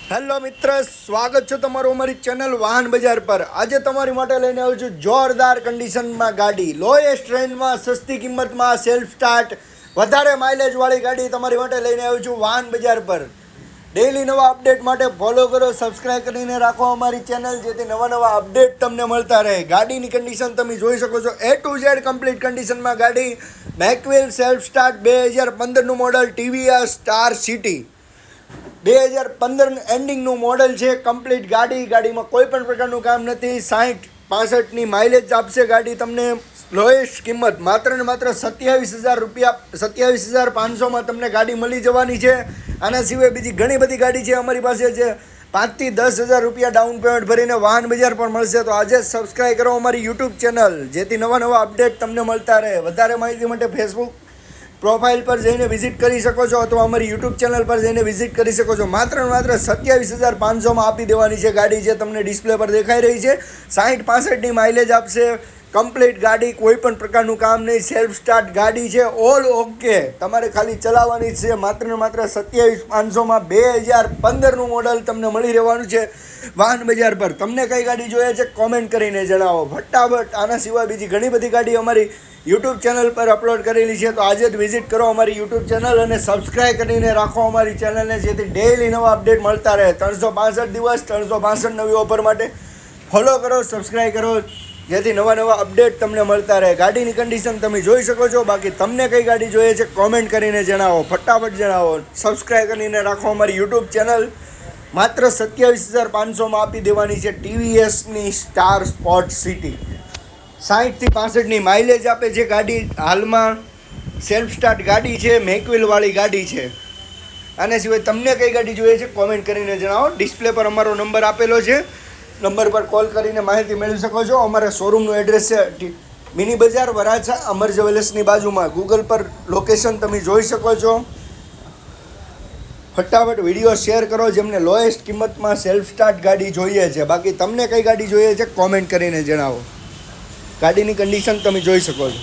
Hello મિત્ર, સ્વાગત છે તમારું અમારી ચેનલ વાહન બજાર પર। આજે તમારી માટે લઈને આવ્યો છું જોરદાર કન્ડિશનમાં ગાડી, લોએસ્ટ રેન્જમાં, સસ્તી કિંમતમાં, સેલ્ફ સ્ટાર્ટ, વધારે માઇલેજવાળી ગાડી તમારી માટે લઈને આવ્યો છું વાહન બજાર પર। ડેઈલી નવા અપડેટ માટે ફોલો કરો, સબસ્ક્રાઈબ કરીને રાખો અમારી ચેનલ, જેથી નવા અપડેટ તમને મળતા રહે। ગાડીની કન્ડિશન તમે જોઈ શકો છો, A to Z કમ્પ્લીટ કન્ડિશનમાં ગાડી, મેકવિલ સેલ્ફ સ્ટાર્ટ 2015નું મોડલ, ટીવીએસ સ્ટાર સિટી 2015 એન્ડિંગનું મોડલ છે। કમ્પ્લીટ ગાડીમાં કોઈ પણ પ્રકારનું કામ નથી। 60-65ની માઇલેજ આપશે ગાડી તમને। લોએસ્ટ કિંમત માત્ર ને માત્ર 27,000 રૂપિયા, 27,500માં તમને ગાડી મળી જવાની છે। આના સિવાય બીજી ઘણી બધી ગાડી છે અમારી પાસે, જે 5 થી 10,000 રૂપિયા ડાઉન પેમેન્ટ ભરીને વાહન બજાર પર મળશે। તો આજે સબસ્ક્રાઈબ કરો અમારી યુટ્યુબ ચેનલ, જેથી નવા અપડેટ તમને મળતા રહે। વધારે માહિતી માટે ફેસબુક પ્રોફાઇલ પર જઈને વિઝિટ કરી શકો છો, અથવા અમારી યુટ્યુબ ચેનલ પર જઈને વિઝિટ કરી શકો છો। માત્ર 27,500માં આપી દેવાની છે ગાડી, જે તમને ડિસ્પ્લે પર દેખાઈ રહી છે। 60-65ની માઇલેજ આપશે, કમ્પ્લીટ ગાડી, કોઈ પણ પ્રકારનું કામ નહીં, સેલ્ફ સ્ટાર્ટ ગાડી છે, ઓલ ઓકે, તમારે ખાલી ચલાવવાની છે। માત્ર 27,500માં 2015નું મોડલ તમને મળી રહેવાનું છે વાહન બજાર પર। તમને કઈ ગાડી જોઈએ છે કોમેન્ટ કરીને જણાવો ફટાફટ। આના સિવાય બીજી ઘણી બધી ગાડી અમારી યુટ્યુબ ચેનલ પર અપલોડ કરેલી છે, તો આજે જ વિઝિટ કરો અમારી યુટ્યુબ ચેનલ અને સબસ્ક્રાઈબ કરીને રાખો અમારી ચેનલને, જેથી ડેઈલી નવા અપડેટ મળતા રહે। 365 દિવસ 365 નવી ઓફર માટે ફોલો કરો, સબસ્ક્રાઈબ કરો, જેથી નવા અપડેટ તમને મળતા રહે। ગાડીની કન્ડિશન તમે જોઈ શકો છો। બાકી તમને કઈ ગાડી જોઈએ છે કોમેન્ટ કરીને જણાવો ફટાફટ જણાવો। સબસ્ક્રાઈબ કરીને રાખો અમારી યુટ્યુબ ચેનલ। માત્ર 27,500માં આપી દેવાની છે ટીવીએસની સ્ટાર સ્પોર્ટ સિટી। 60 થી 65ની માઇલેજ આપે છે ગાડી, હાલમાં સેલ્ફ સ્ટાર્ટ ગાડી છે, મેકવિલવાળી ગાડી છે। આના સિવાય તમને કઈ ગાડી જોઈએ છે કોમેન્ટ કરીને જણાવો। ડિસ્પ્લે પર અમારો નંબર આપેલો છે, નંબર પર કોલ કરીને માહિતી મેળવી શકો છો। અમારા શોરૂમનું એડ્રેસ છે મિની બજાર, વરાછા, અમર જ્વેલર્સની બાજુમાં। ગૂગલ પર લોકેશન તમે જોઈ શકો છો। ફટાફટ વિડીયો શેર કરો જેમને લોએસ્ટ કિંમતમાં સેલ્ફ સ્ટાર્ટ ગાડી જોઈએ છે। બાકી તમને કઈ ગાડી જોઈએ છે કોમેન્ટ કરીને જણાવો। ગાડીની કન્ડિશન તમે જોઈ શકો છો।